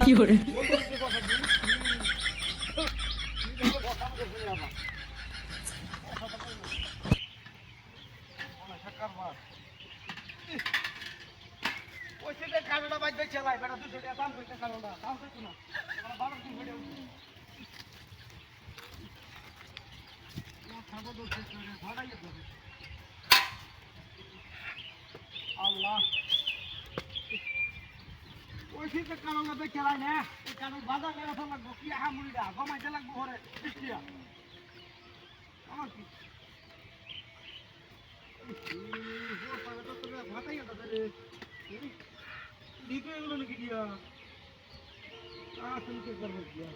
কি করে কালোটা বাইক চালাই বেটা 200 টাকা দাম কইতে কালোটা দাম কইতো না 12 দিন ভিডিও খাবো তো ভাড়াই তো আল্লাহ ওই ঠিক কালোটা দেখে লাই না এই কালো বাজার করে তো লাগবো কি হামুড়িটা গমাইতে লাগবো ঘরে দেখিয়া আমার কি ভাতাই তো রে দিকে এগুলো নাকি দিয়া তুমি কে করবো দিয়া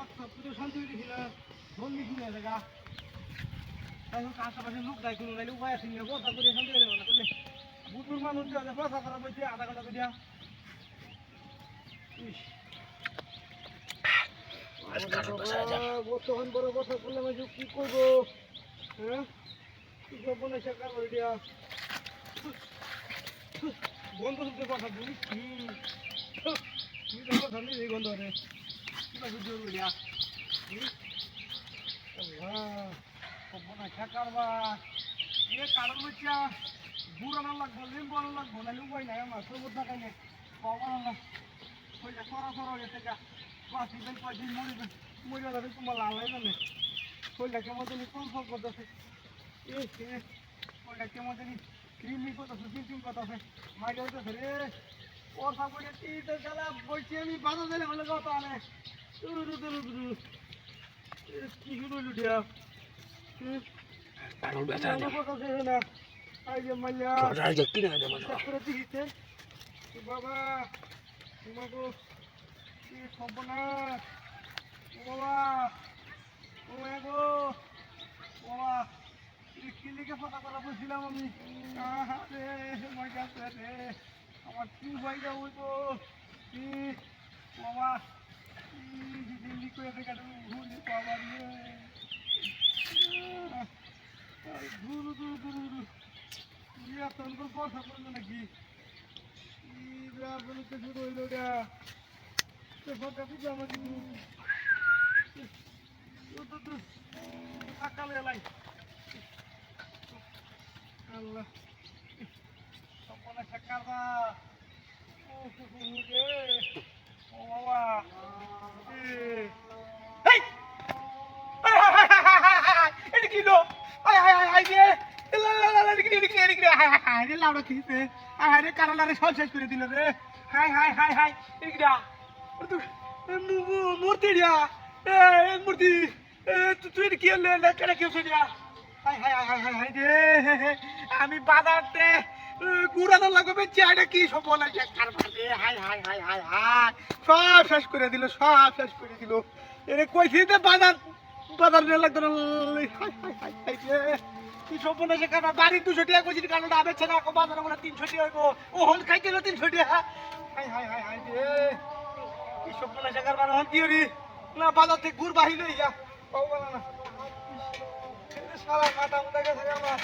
আচ্ছা পুরো শান্তি দিছিল ধন লিখি না জায়গা এখন আশেপাশে লোক দেয় কোনো গাইলে উপায় আছে না কথা করে শান্তি হলে না করলে বুটুর মানুষ যে কথা করা বলছে আধা ঘন্টা করে দিয়া তখন বড় কথা বললে আমি কি করবো হ্যাঁ কি করবো না সে কারণ দিয়া গন্ধ শুনতে কথা বলি কথা নেই এই গন্ধ রে কিবা ভিডিও বলিয়া কারবা এ কারণ হচ্ছে গুড় আনা লাগবো লিম্বু আনা লাগবো না লিম্বু নাই আমার সবুজ না খাইলে সরা সরা হয়ে থেকে 5 দিন 5 দিন মরে যাবে তোমার লালাই জানে শরীরটা কেমন জানি কনফার্ম করতেছে শরীরটা কেমন জানি ক্রিমি করতেছে চিমচিম করতেছে মাইকে হইতেছে রে ওর সামনে টিতে গেলা বলছি আমি বাধা দিলে হলে কথা আনে কি শুরু লুটিয়া কারণ ব্যথা না আই যে মাইয়া দেখতে না করে দিতে বাবা তোমাকে কি সর্বনাশ বাবা ও গো বাবা কি লিখে ফাঁকা করা বলছিলাম আমি রে মজা রে আমার কি ভাইটা ওই তো কি বাবা দিল্লি করে দেখা ঘুরে বাবা রে দূর দূর দূর দূর ইয়া তোর কথা বলবে নাকি ইরা বলতে শুরু হইল গা তো ফাঁকা দিবে আমাকে সকালে এলাই আল্লাহ সপনে সকালবা ও রে ও বাবা এটা কি লো আয় আয় আয় আয় রে লাউডা খেয়েছে আরে কারালারে সব শেষ করে দিল রে হাই হাই হাই হাই এদিকটা মূর্তি দিয়া মূর্তি তুই কি হলে কেন কি হচ্ছে দিয়া হাই হাই হাই হাই হাই রে আমি বাজারতে গুড়ানো লাগবে চাইটা কি সব বলে যে কারবারে হাই হাই হাই হাই হাই সব শেষ করে দিল সব শেষ করে দিল এরে কইছি যে বাজার বাজার নিয়ে লাগতো না হাই হাই হাই হাই রে কি সব বলে যে কারবার বাড়ি 200 টাকা কইছি কারণ আবেছে না কো বাজারে বলে 300 টাকা হইবো ও হল খাইতে 300 টাকা হাই হাই হাই হাই রে কি সব বলে যে কারবার হল কি হরি না বাজার থেকে গুড় বাহির লই যা পাও বলা না সারা মাথা মুদা গেছে আমার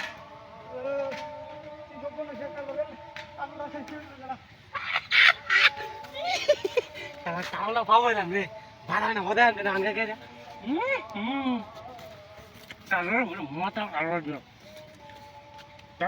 কি সব বলে যে কারবার আমরা শেষ করে দিলাম কামলা পাবো না রে ভাড়া না হদা না আঙ্গা কে কারণ মাথা কালো তা